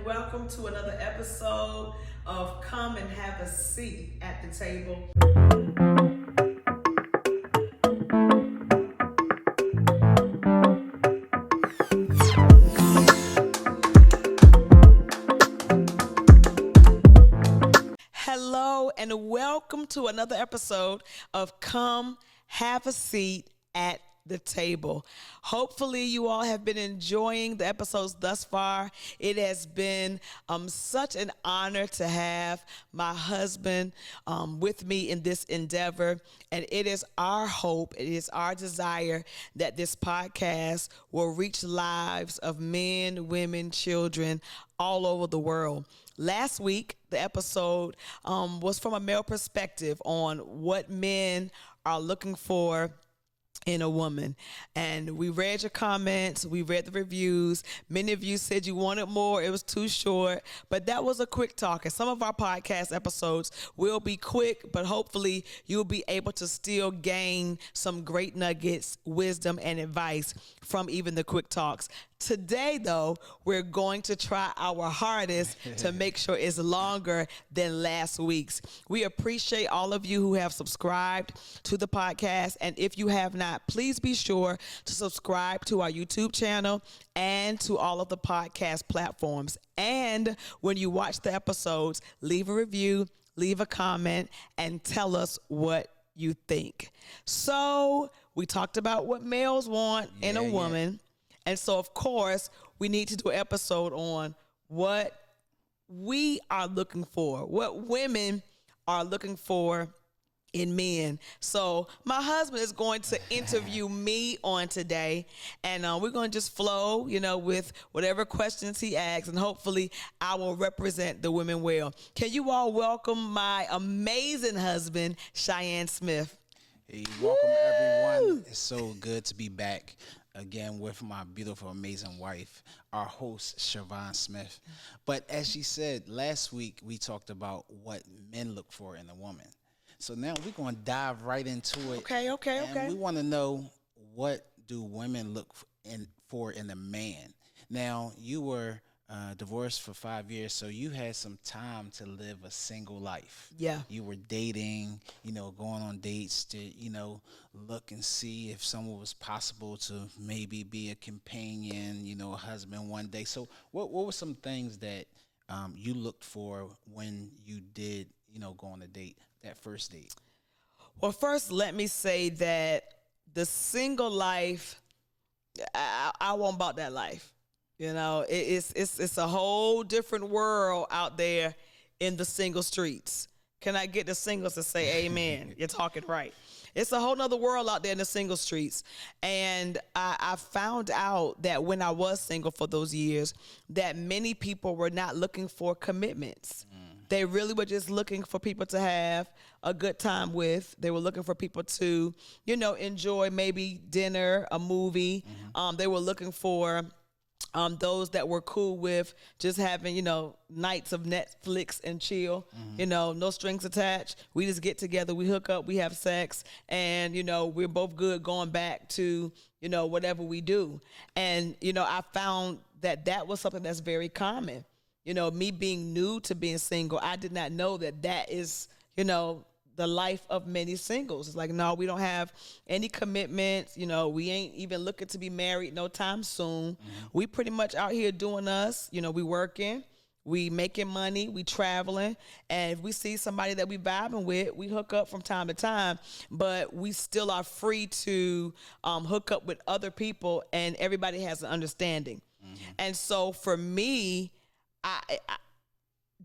welcome to another episode of Come and Have a Seat at the Table. Hello, and welcome to another episode of Come Have a Seat at the Table. Hopefully you all have been enjoying the episodes thus far. It has been such an honor to have my husband with me in this endeavor, and it is our hope, it is our desire that this podcast will reach lives of men, women, children all over the world. Last week, the episode was from a male perspective on what men are looking for in a woman. And we read your comments, we read the reviews. Many of you said you wanted more, it was too short, but that was a quick talk. And some of our podcast episodes will be quick, but hopefully you'll be able to still gain some great nuggets, wisdom, and advice from even the quick talks. Today, though, we're going to try our hardest to make sure it's longer than last week's. We appreciate all of you who have subscribed to the podcast. And if you have not, please be sure to subscribe to our YouTube channel and to all of the podcast platforms. And when you watch the episodes, leave a review, leave a comment, and tell us what you think. So we talked about what males want in a woman. And so, of course, we need to do an episode on what we are looking for, what women are looking for in men. So my husband is going to interview me on today, and we're going to just flow, with whatever questions he asks, and hopefully I will represent the women well. Can you all welcome my amazing husband, Cheyenne Smith? Hey, welcome everyone. It's so good to be back again with my beautiful, amazing wife, our host, Siobhan Smith. But as she said, last week we talked about what men look for in a woman. So now we're going to dive right into it. Okay. And we want to know, what do women look for in a man? Now, you were divorced for 5 years, so you had some time to live a single life. Yeah. You were dating, going on dates to, look and see if someone was possible to maybe be a companion, a husband one day. So what were some things that you looked for when you did, go on a date, that first date? Well, first, let me say that the single life, I won't about that life. It's a whole different world out there in the single streets. Can I get the singles to say amen? You're talking right. It's a whole nother world out there in the single streets. And I found out that when I was single for those years, that many people were not looking for commitments. They really were just looking for people to have a good time with. They were looking for people to, enjoy maybe dinner, a movie. They were looking for those that were cool with just having, nights of Netflix and chill, no strings attached. We just get together, we hook up, we have sex, and, we're both good going back to, whatever we do. And, I found that was something that's very common. Me being new to being single, I did not know that is, the life of many singles. It's like, no, we don't have any commitments. We ain't even looking to be married no time soon. We pretty much out here doing us. We working, we making money, we traveling. And if we see somebody that we vibing with, we hook up from time to time. But we still are free to hook up with other people, and everybody has an understanding. And so for me, I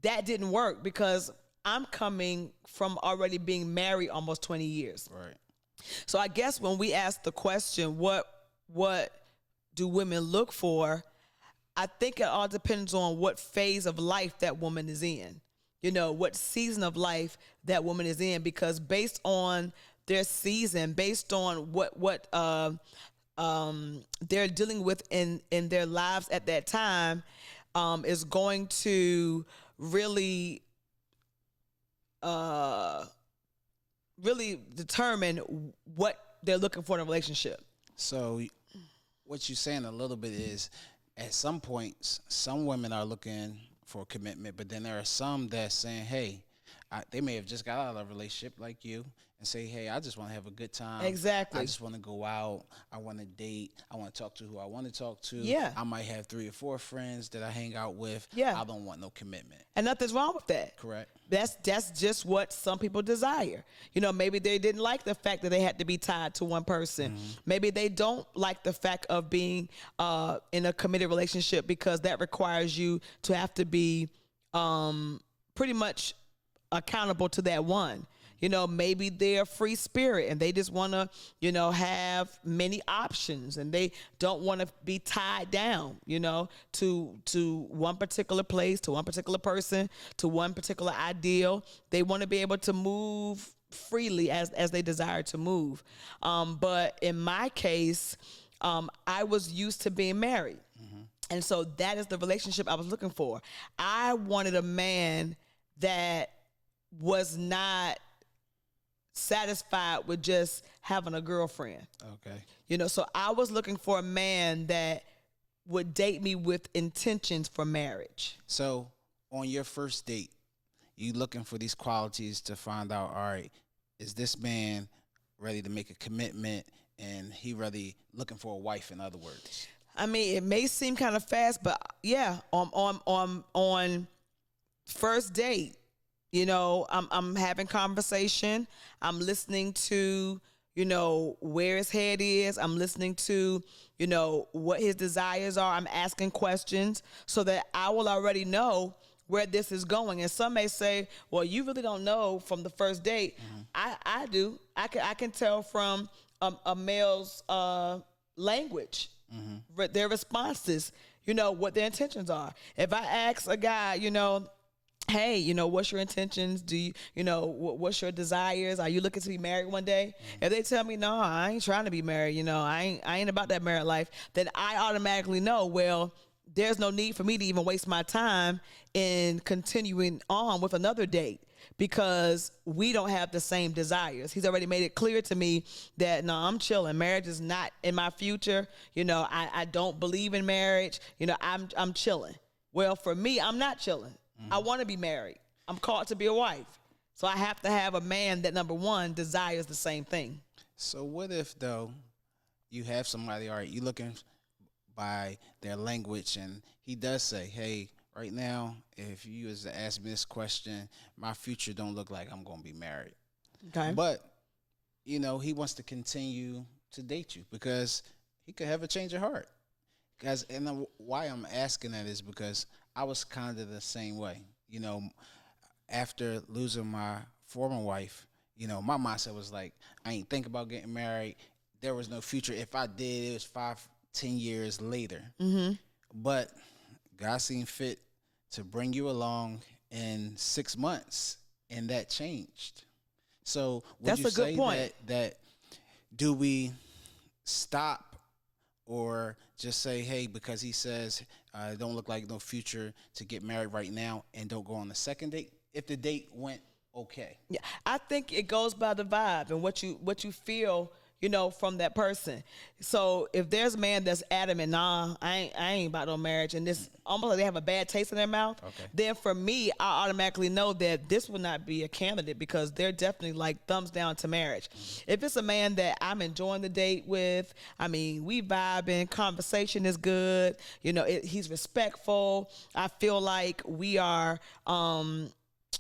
that didn't work, because I'm coming from already being married almost 20 years. Right. So I guess when we ask the question, what do women look for, I think it all depends on what phase of life that woman is in. What season of life that woman is in, because based on their season, based on what they're dealing with in their lives at that time, is going to really determine what they're looking for in a relationship. So what you're saying a little bit is, at some points, some women are looking for a commitment, but then there are some that's saying, hey, they may have just got out of a relationship like you and say, hey, I just want to have a good time. Exactly. I just want to go out. I want to date. I want to talk to who I want to talk to. Yeah. I might have 3 or 4 friends that I hang out with. Yeah. I don't want no commitment. And nothing's wrong with that. Correct. That's just what some people desire. You know, maybe they didn't like the fact that they had to be tied to one person. Mm-hmm. Maybe they don't like the fact of being in a committed relationship because that requires you to have to be pretty much accountable to that one. You know, maybe they're a free spirit and they just want to, you know, have many options and they don't want to be tied down, you know, to one particular place, to one particular person, to one particular ideal. They want to be able to move freely as they desire to move. But in my case, I was used to being married. Mm-hmm. And so that is the relationship I was looking for. I wanted a man that was not satisfied with just having a girlfriend. Okay. You know, so I was looking for a man that would date me with intentions for marriage. So on your first date, you looking for these qualities to find out, all right, is this man ready to make a commitment and he really looking for a wife, in other words? I mean, it may seem kind of fast, but yeah, on first date, you know, I'm having conversation. I'm listening to, you know, where his head is. I'm listening to, you know, what his desires are. I'm asking questions so that I will already know where this is going. And some may say, well, you really don't know from the first date. Mm-hmm. I do. I can tell from a male's language, mm-hmm. their responses, you know, what their intentions are. If I ask a guy, you know, hey, you know, what's your intentions? Do you know, what's your desires? Are you looking to be married one day? Mm-hmm. If they tell me, no, I ain't trying to be married, you know, I ain't about that married life, then I automatically know, well, there's no need for me to even waste my time in continuing on with another date because we don't have the same desires. He's already made it clear to me that, no, I'm chilling. Marriage is not in my future. You know, I don't believe in marriage. You know, I'm chilling. Well, for me, I'm not chilling. Mm-hmm. I want to be married. I'm called to be a wife. So I have to have a man that, number one, desires the same thing. So what if, though, you have somebody, all right, you looking by their language, and he does say, hey, right now, if you was to ask me this question, my future don't look like I'm going to be married. Okay. But, you know, he wants to continue to date you because he could have a change of heart. And why I'm asking that is because I was kind of the same way. You know, after losing my former wife, you know, my mindset was like, I ain't think about getting married. There was no future. If I did, it was 5-10 years later. Mm-hmm. But God seen fit to bring you along in 6 months, and that changed. So would That's you a good say point. that do we stop or just say, hey, because he says it don't look like no future to get married right now, and don't go on the second date if the date went okay? Yeah, I think it goes by the vibe and what you feel, you know, from that person. So if there's a man that's adamant, nah, I ain't about no marriage, and this almost like they have a bad taste in their mouth, okay, then for me, I automatically know that this will not be a candidate because they're definitely like thumbs down to marriage. Mm-hmm. If it's a man that I'm enjoying the date with, I mean, we vibing, conversation is good, you know, he's respectful. I feel like we are,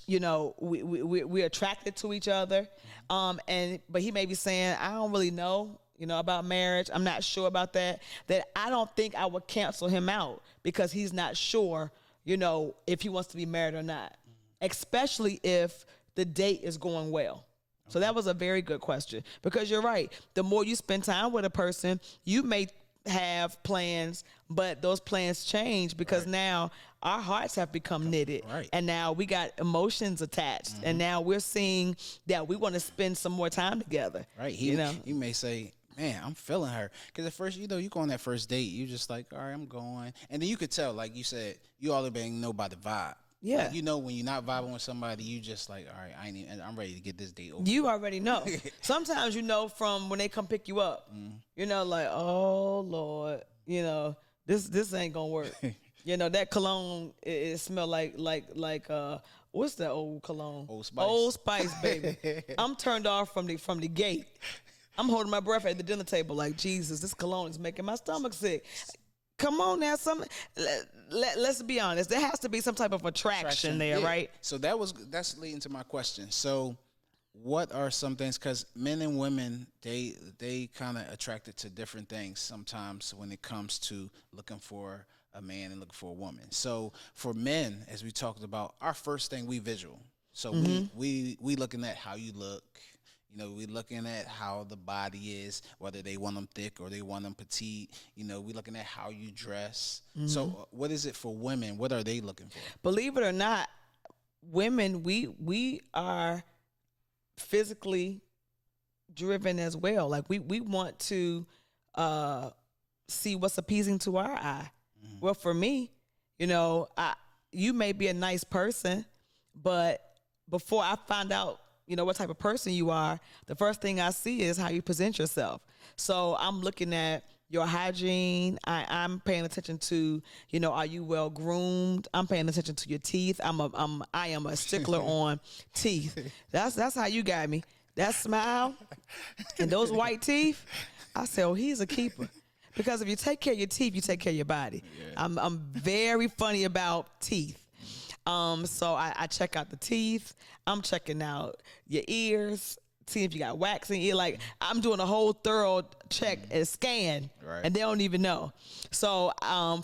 you know, we're attracted to each other. But he may be saying, I don't really know, you know, about marriage. I'm not sure about that. That I don't think I would cancel him out because he's not sure, you know, if he wants to be married or not, especially if the date is going well. So that was a very good question because you're right. The more you spend time with a person, you may have plans, but those plans change because now our hearts have become knitted, and now we got emotions attached, and now we're seeing that we want to spend some more time together. Right. He may say, man, I'm feeling her. Because at first, you know, you go on that first date, you just like, all right, I'm going. And then you could tell, like you said, you already know by the vibe. Yeah. Like, you know, when you're not vibing with somebody, you just like, all right, I'm ready to get this date over. You already know. Sometimes you know from when they come pick you up. You know, like, oh, Lord, you know, this ain't going to work. You know that cologne. It smell like what's that old cologne? Old Spice. Old Spice, baby. I'm turned off from the gate. I'm holding my breath at the dinner table like, Jesus, this cologne is making my stomach sick. Come on now, let's be honest. There has to be some type of attraction there, yeah. right? So that's leading to my question. So what are some things, because men and women, they kind of attracted to different things sometimes when it comes to looking for a man and looking for a woman. So for men, as we talked about, our first thing, we visual. So we looking at how you look. You know, we looking at how the body is, whether they want them thick or they want them petite. You know, we looking at how you dress. So what is it for women? What are they looking for? Believe it or not, women, we are physically driven as well. Like we want to see what's appeasing to our eye. Well, for me, you know, you may be a nice person, but before I find out, you know, what type of person you are, the first thing I see is how you present yourself. So I'm looking at your hygiene. I'm paying attention to, you know, are you well groomed? I'm paying attention to your teeth. I am a stickler on teeth. That's how you got me. That smile and those white teeth. I say, oh, he's a keeper. Because if you take care of your teeth, you take care of your body. Yeah. I'm very funny about teeth. So I check out the teeth. I'm checking out your ears, see if you got wax in your ear. Like, I'm doing a whole thorough check and scan, and they don't even know. So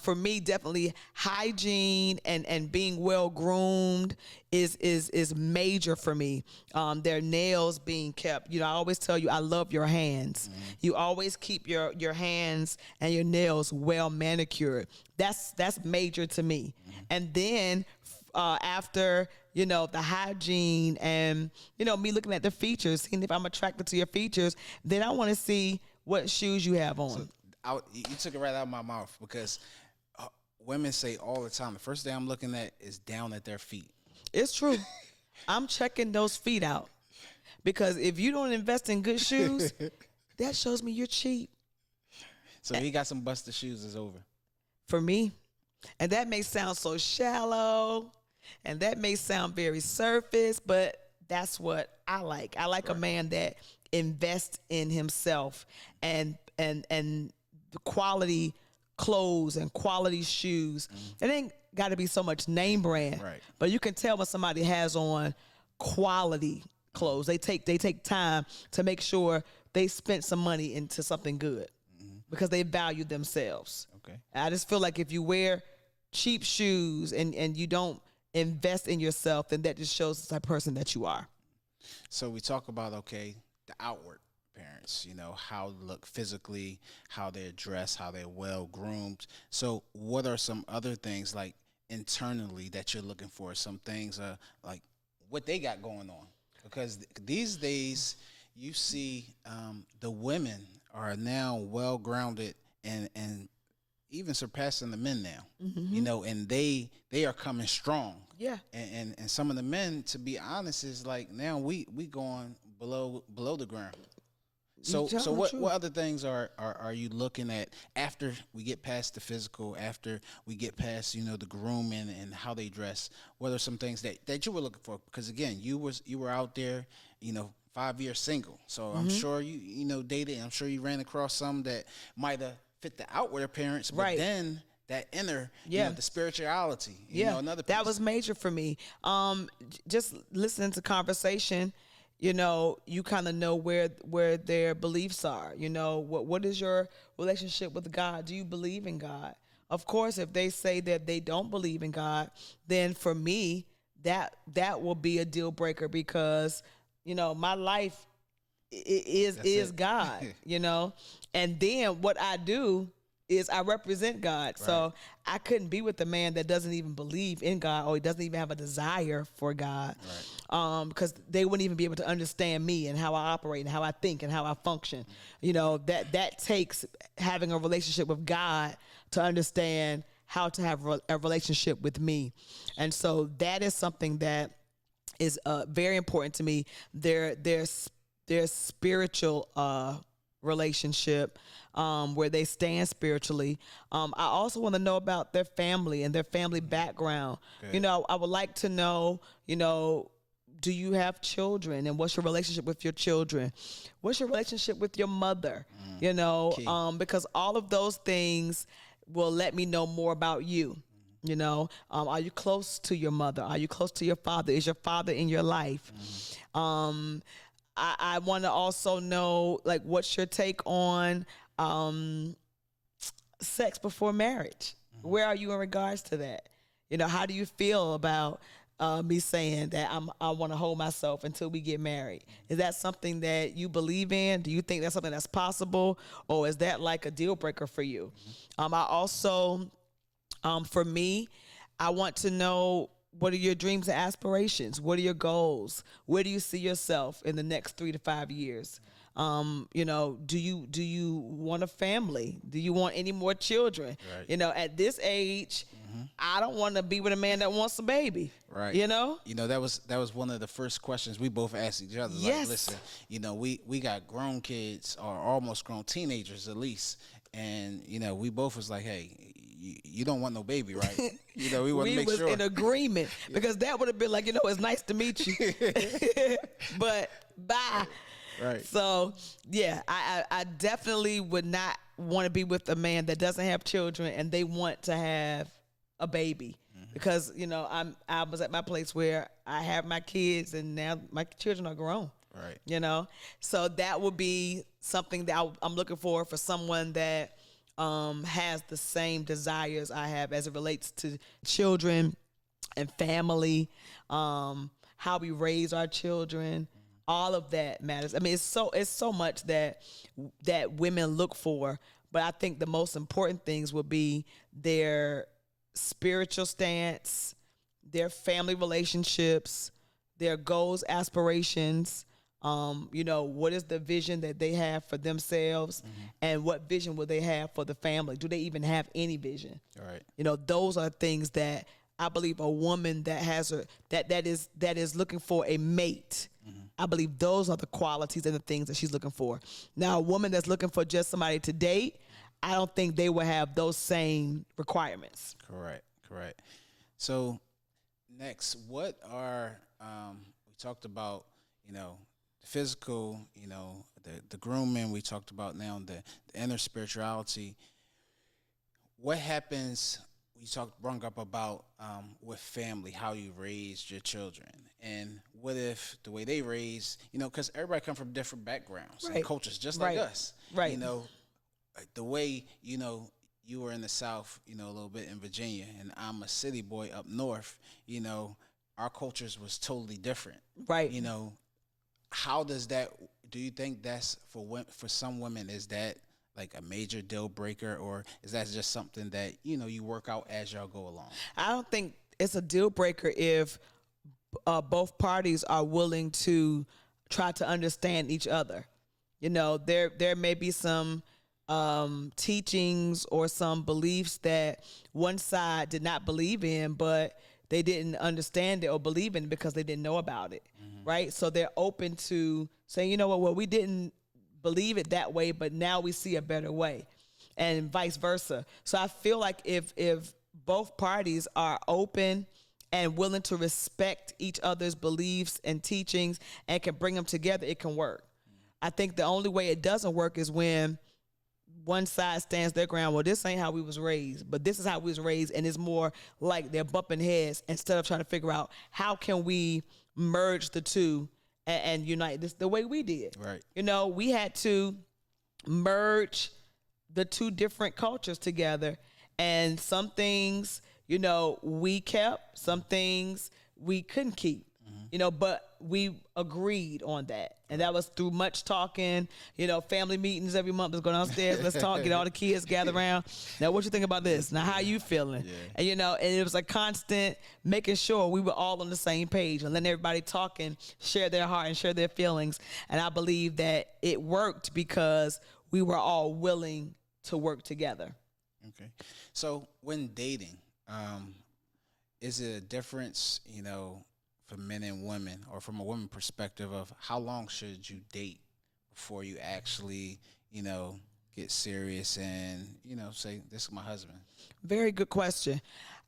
for me, definitely hygiene and being well groomed is major for me. Their nails being kept. You know, I always tell you, I love your hands. You always keep your hands and your nails well manicured. That's major to me. And then after, you know, the hygiene and, you know, me looking at the features, seeing if I'm attracted to your features, then I want to see what shoes you have on. So you took it right out of my mouth, because women say all the time, the first thing I'm looking at is down at their feet. It's true. I'm checking those feet out, because if you don't invest in good shoes, that shows me you're cheap. So he got some busted shoes, is over. For me. And that may sound so shallow, and that may sound very surface, but that's what I like. I like a man that invests in himself and the quality clothes and quality shoes. It ain't got to be so much name brand, but you can tell when somebody has on quality clothes. They take time to make sure they spent some money into something good because they value themselves. Okay. I just feel like if you wear cheap shoes and you don't invest in yourself, then that just shows the type of person that you are. So we talk about, okay, the outward appearance, you know, how they look physically, how they're dressed, how they're well groomed. So what are some other things, like internally, that you're looking for? Some things like what they got going on, because these days you see the women are now well grounded and even surpassing the men now, you know, and they are coming strong. Yeah. And some of the men, to be honest, is like, now we going below the ground. So what other things are you looking at after we get past the physical, after we get past, you know, the grooming and how they dress? What are some things that you were looking for? Because again, you were out there, you know, 5 years single. So I'm sure you know, dated. I'm sure you ran across some that might have fit the outward appearance, but then that inner, you know, the spirituality, you know, another piece. That was major for me. Just listening to conversation, you know, you kind of know where their beliefs are. You know, what is your relationship with God? Do you believe in God? Of course, if they say that they don't believe in God, then for me, that will be a deal breaker, because, you know, my life is God, you know. And then what I do is I represent God. So I couldn't be with a man that doesn't even believe in God, or he doesn't even have a desire for God, because they wouldn't even be able to understand me and how I operate and how I think and how I function. You know, that takes having a relationship with God to understand how to have a relationship with me. And so that is something that is very important to me. Their spiritual relationship, where they stand spiritually. I also want to know about their family and their family background. Good. You know, I would like to know, do you have children, and what's your relationship with your children? What's your relationship with your mother? Key. Because all of those things will let me know more about you. Are you close to your mother? Are you close to your father? Is your father in your life? I want to also know, like, what's your take on sex before marriage? Where are you in regards to that? How do you feel about me saying that I want to hold myself until we get married? Is that something that you believe in? Do you think that's something that's possible, or is that like a deal breaker for you? I also, for me, I want to know, what are your dreams and aspirations? What are your goals? Where do you see yourself in the next 3 to 5 years? Do you want a family? Do you want any more children? Right. At this age, I don't want to be with a man that wants a baby. Right. That was one of the first questions we both asked each other. Yes. Like, listen, we got grown kids, or almost grown teenagers at least, and we both was like, hey, you don't want no baby, right? We want to make sure. We was in agreement, because that would have been like, it's nice to meet you, but bye. Right. So yeah, I definitely would not want to be with a man that doesn't have children and they want to have a baby, because I was at my place where I have my kids and now my children are grown. Right. So that would be something that I'm looking for someone that has the same desires I have as it relates to children and family, how we raise our children. All of that matters. I mean, it's so much that women look for, but I think the most important things will be their spiritual stance, their family relationships, their goals, aspirations. What is the vision that they have for themselves, and what vision will they have for the family? Do they even have any vision? All right. Those are things that I believe a woman that has that is looking for a mate. I believe those are the qualities and the things that she's looking for. Now, a woman that's looking for just somebody to date, I don't think they will have those same requirements. Correct. So next, what are we talked about, the physical, the grooming. We talked about now the inner spirituality. What happens? You brought up about with family, how you raised your children, and what if the way they raise, because everybody come from different backgrounds and cultures, just like us, right? The way you were in the South, a little bit in Virginia, and I'm a city boy up north. Our cultures was totally different, right? How does that? Do you think that's for some women? Is that like a major deal breaker, or is that just something that you work out as y'all go along? I don't think it's a deal breaker if both parties are willing to try to understand each other. There may be some teachings or some beliefs that one side did not believe in, but they didn't understand it or believe in it because they didn't know about it, right? So they're open to saying, well, we didn't believe it that way, but now we see a better way, and vice versa. So I feel like if both parties are open and willing to respect each other's beliefs and teachings and can bring them together, it can work. I think the only way it doesn't work is when one side stands their ground. Well, this ain't how we was raised, but this is how we was raised, and it's more like they're bumping heads instead of trying to figure out how can we merge the two and unite this the way we did. Right. We had to merge the two different cultures together, and some things, we kept, some things we couldn't keep, but we agreed on that. And that was through much talking, family meetings every month. Let's go downstairs, let's talk, get all the kids gather around. Now, what you think about this? Now, how you feeling? Yeah. And, and it was a constant making sure we were all on the same page and letting everybody talk and share their heart and share their feelings. And I believe that it worked because we were all willing to work together. Okay. So when dating, is it a difference, for men and women, or from a woman perspective of how long should you date before you actually, get serious and, say, this is my husband? Very good question.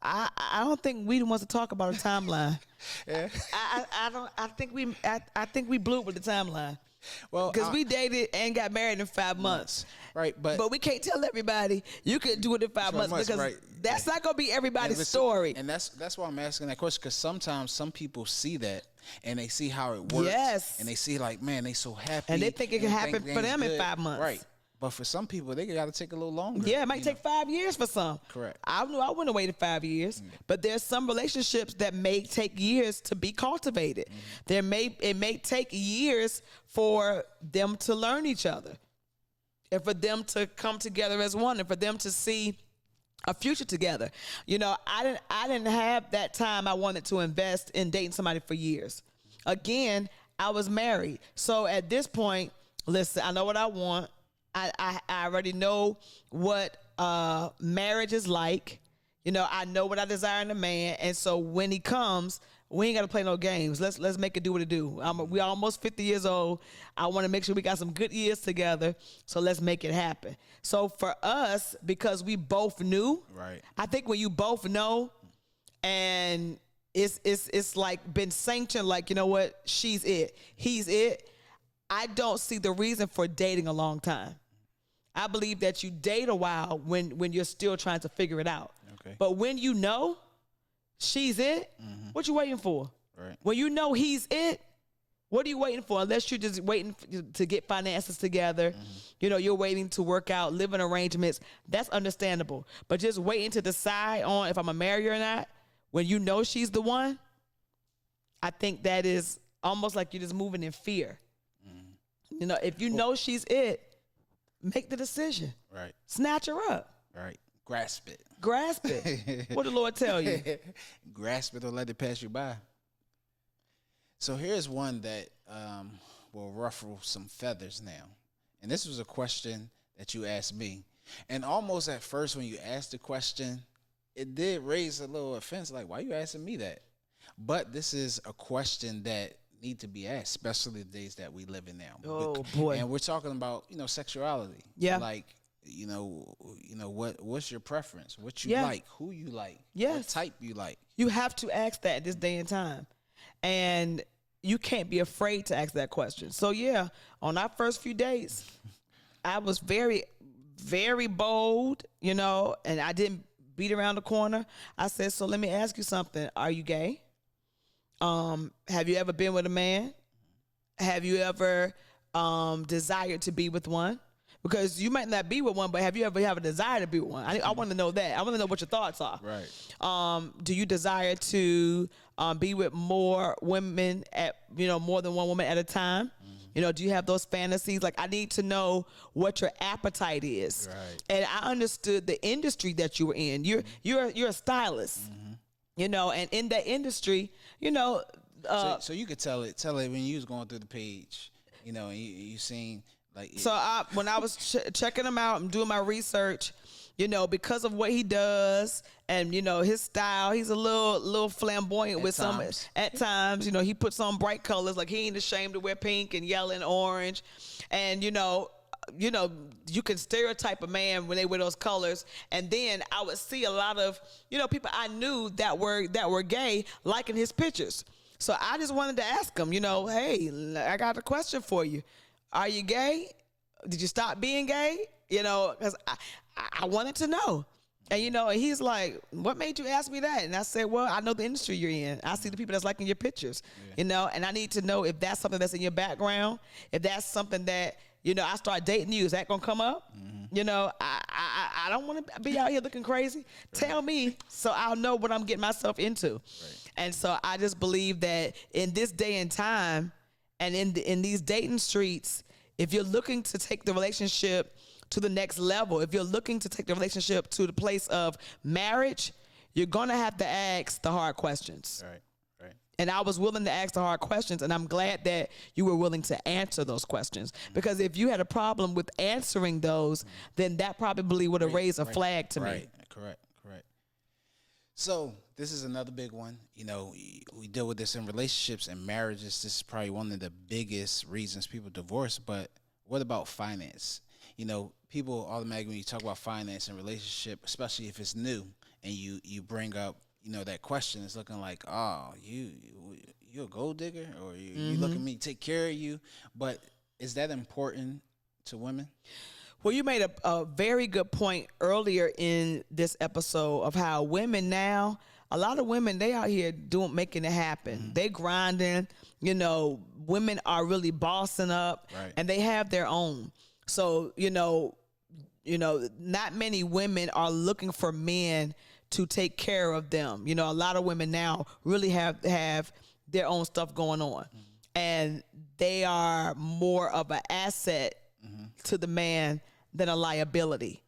I don't think we wants to talk about a timeline. Yeah. I don't. I think we blew it with the timeline. Well, Because we dated and got married in 5 months. Right, but we can't tell everybody you could do it in 5 months because right. that's not going to be everybody's And story. And that's why I'm asking that question, because sometimes some people see that and they see how it works. Yes. And they see like, man, they so happy. And they think it can happen for things them in good. 5 months. Right. But for some people, they got to take a little longer. Yeah, it might take 5 years for some. Correct. I knew I wouldn't have waited 5 years, but there's some relationships that may take years to be cultivated. It may take years for them to learn each other, and for them to come together as one, and for them to see a future together. I didn't have that time I wanted to invest in dating somebody for years. Again, I was married, so at this point, listen, I know what I want. I already know what marriage is like. I know what I desire in a man, and so when he comes, we ain't got to play no games. Let's make it do what it do. We almost 50 years old. I want to make sure we got some good years together, so let's make it happen. So for us, because we both knew, Right. I think when you both know, and it's like been sanctioned, like, you know what, she's it, he's it. I don't see the reason for dating a long time. I believe that you date a while when you're still trying to figure it out. Okay. But when you know she's it, what you waiting for? Right. When you know he's it, what are you waiting for? Unless you're just waiting to get finances together, you're waiting to work out living arrangements. That's understandable. But just waiting to decide on if I'm a marry her or not, when you know she's the one, I think that is almost like you're just moving in fear. If you know she's it, make the decision. Right. Snatch her up. Right. Grasp it. Grasp it. What did the Lord tell you? Grasp it or let it pass you by. So here's one that will ruffle some feathers now. And this was a question that you asked me. And almost at first when you asked the question, it did raise a little offense, like, why are you asking me that? But this is a question that need to be asked, especially the days that we live in now. Oh, boy. And we're talking about, sexuality. Yeah. Like, what's your preference? What you like, who you like, Yes. what type you like. You have to ask that this day and time. And you can't be afraid to ask that question. So, yeah, on our first few dates, I was very, very bold, and I didn't beat around the corner. I said, so let me ask you something. Are you gay? Have you ever been with a man? Have you ever desired to be with one? Because you might not be with one, but have you ever have a desire to be with one? I want to know that. I want to know what your thoughts are. Right. Do you desire to be with more women at, more than one woman at a time? Do you have those fantasies? Like, I need to know what your appetite is. Right. And I understood the industry that you were in. You're a stylist, and in that industry, So you could tell it when you was going through the page, and you seen like. So when I was checking him out and doing my research, because of what he does and his style, he's a little flamboyant At with times. some. At times, he puts on bright colors, like he ain't ashamed to wear pink and yellow and orange, and you can stereotype a man when they wear those colors. And then I would see a lot of people I knew that were gay liking his pictures. So I just wanted to ask him, hey, I got a question for you. Are you gay? Did you stop being gay? Because I wanted to know. And, and he's like, what made you ask me that? And I said, well, I know the industry you're in. I see the people that's liking your pictures, and I need to know if that's something that's in your background, if that's something that, I start dating you. Is that going to come up? I don't want to be out here looking crazy. Right. Tell me so I'll know what I'm getting myself into. Right. And so I just believe that in this day and time and in these dating streets, if you're looking to take the relationship to the next level, if you're looking to take the relationship to the place of marriage, you're going to have to ask the hard questions. Right. And I was willing to ask the hard questions, and I'm glad that you were willing to answer those questions. Because if you had a problem with answering those, then that probably would have raised a flag to me. Correct. So this is another big one. We deal with this in relationships and marriages. This is probably one of the biggest reasons people divorce. But what about finance? You know, people automatically, when you talk about finance and relationship, especially if it's new, and you bring up, you know, that question, it's looking like, oh, you a gold digger, or you looking at me to take care of you. But is that important to women? Well, you made a very good point earlier in this episode of how women now, a lot of women, they out here making it happen. They grinding, you know, women are really bossing up, Right. and they have their own. So, you know, not many women are looking for men to take care of them. You know, a lot of women now really have their own stuff going on, and they are more of an asset to the man than a liability.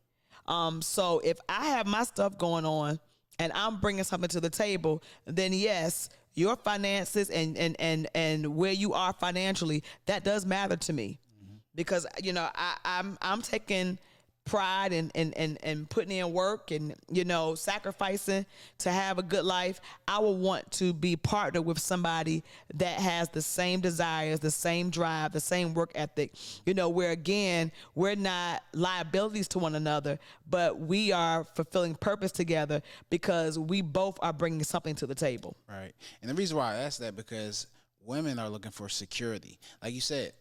So if I have my stuff going on and I'm bringing something to the table, then yes, your finances and where you are financially, that does matter to me, because, you know, I'm taking pride and putting in work and, you know, sacrificing to have a good life. I will want to be partnered with somebody that has the same desires, the same drive, the same work ethic, you know, where again, we're not liabilities to one another, but we are fulfilling purpose together because we both are bringing something to the table. Right. And the reason why I ask that, because women are looking for security. Like you said,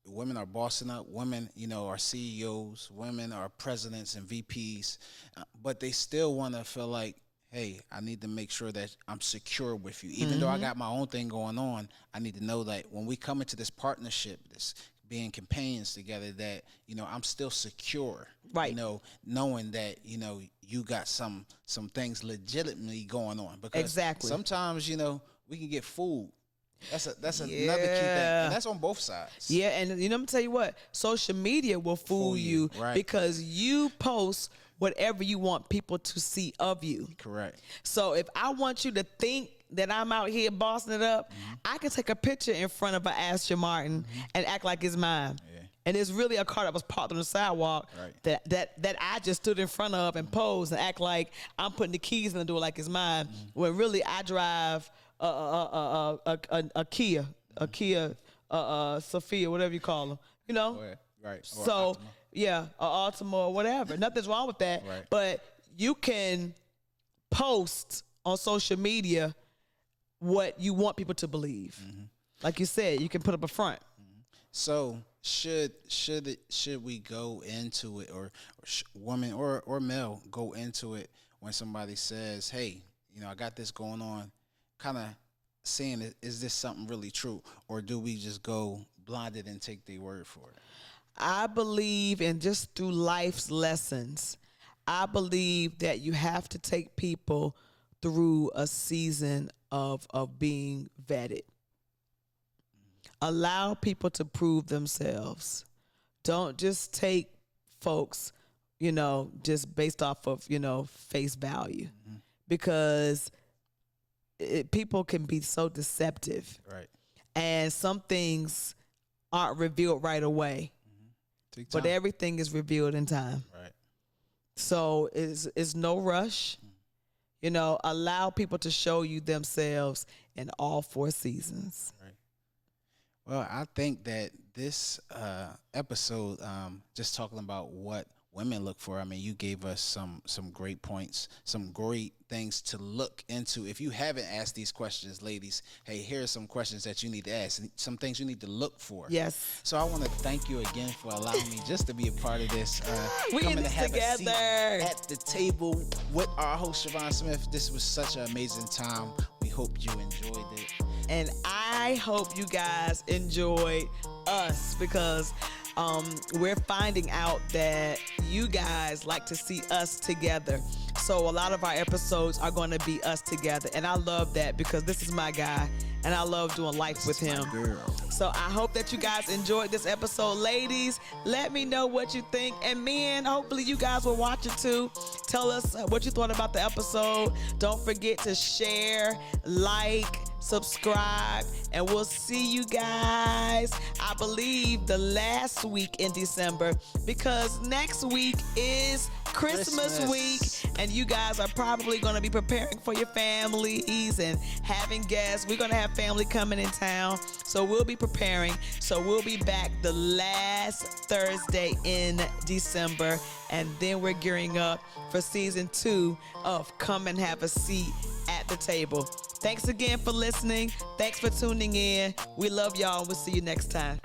women are bossing up. Women, you know, are CEOs. Women are presidents and VPs. But they still want to feel like, hey, I need to make sure that I'm secure with you. Even though I got my own thing going on, I need to know that when we come into this partnership, this being companions together, that, you know, I'm still secure. Right. You know, knowing that, you know, you got some things legitimately going on. Because Exactly. sometimes, you know, we can get fooled. That's another key thing, and that's on both sides. Yeah, and you know, I'm gonna tell you what, social media will fool you, right. because you post whatever you want people to see of you. Correct. So if I want you to think that I'm out here bossing it up, I can take a picture in front of an Aston Martin and act like it's mine. Yeah. And it's really a car that was parked on the sidewalk, Right. that I just stood in front of and posed and act like I'm putting the keys in the door like it's mine, when really I drive a Kia, Sophia, whatever you call them, you know? Right. Or So, Optima. yeah, or Altima or whatever. Nothing's wrong with that. Right. But you can post on social media what you want people to believe. Like you said, you can put up a front. So should we go into it, or woman or male go into it when somebody says, hey, you know, I got this going on, kind of saying, is this something really true, or do we just go blinded and take their word for it? I believe in, just through life's lessons, I believe that you have to take people through a season of being vetted. Allow people to prove themselves. Don't just take folks, you know, just based off of, you know, face value, because people can be so deceptive, Right. and some things aren't revealed right away, Take time. but everything is revealed in time. Right. So it's no rush. You know, allow people to show you themselves in all 4 seasons. Right. Well, I think that this episode, just talking about what women look for, I mean, you gave us some great points, some great things to look into. If you haven't asked these questions, ladies, hey, here are some questions that you need to ask, and some things you need to look for. Yes. So I want to thank you again for allowing me just to be a part of this. We coming in to this have a seat together. at the table with our host, Siobhan Smith. This was such an amazing time. We hope you enjoyed it. And I hope you guys enjoyed us, because we're finding out that you guys like to see us together. So a lot of our episodes are going to be us together. And I love that, because this is my guy and I love doing life with him. Girl. So I hope that you guys enjoyed this episode. Ladies, let me know what you think. And men, hopefully you guys will watch it too. Tell us what you thought about the episode. Don't forget to share, like, subscribe, and we'll see you guys, I believe, the last week in December, because next week is Christmas week, and you guys are probably going to be preparing for your families and having guests. We're going to have family coming in town, so we'll be preparing. So we'll be back the last Thursday in December, and then we're gearing up for season 2 of Come and Have a Seat at the Table. Thanks again for listening. Thanks for tuning in. We love y'all. We'll see you next time.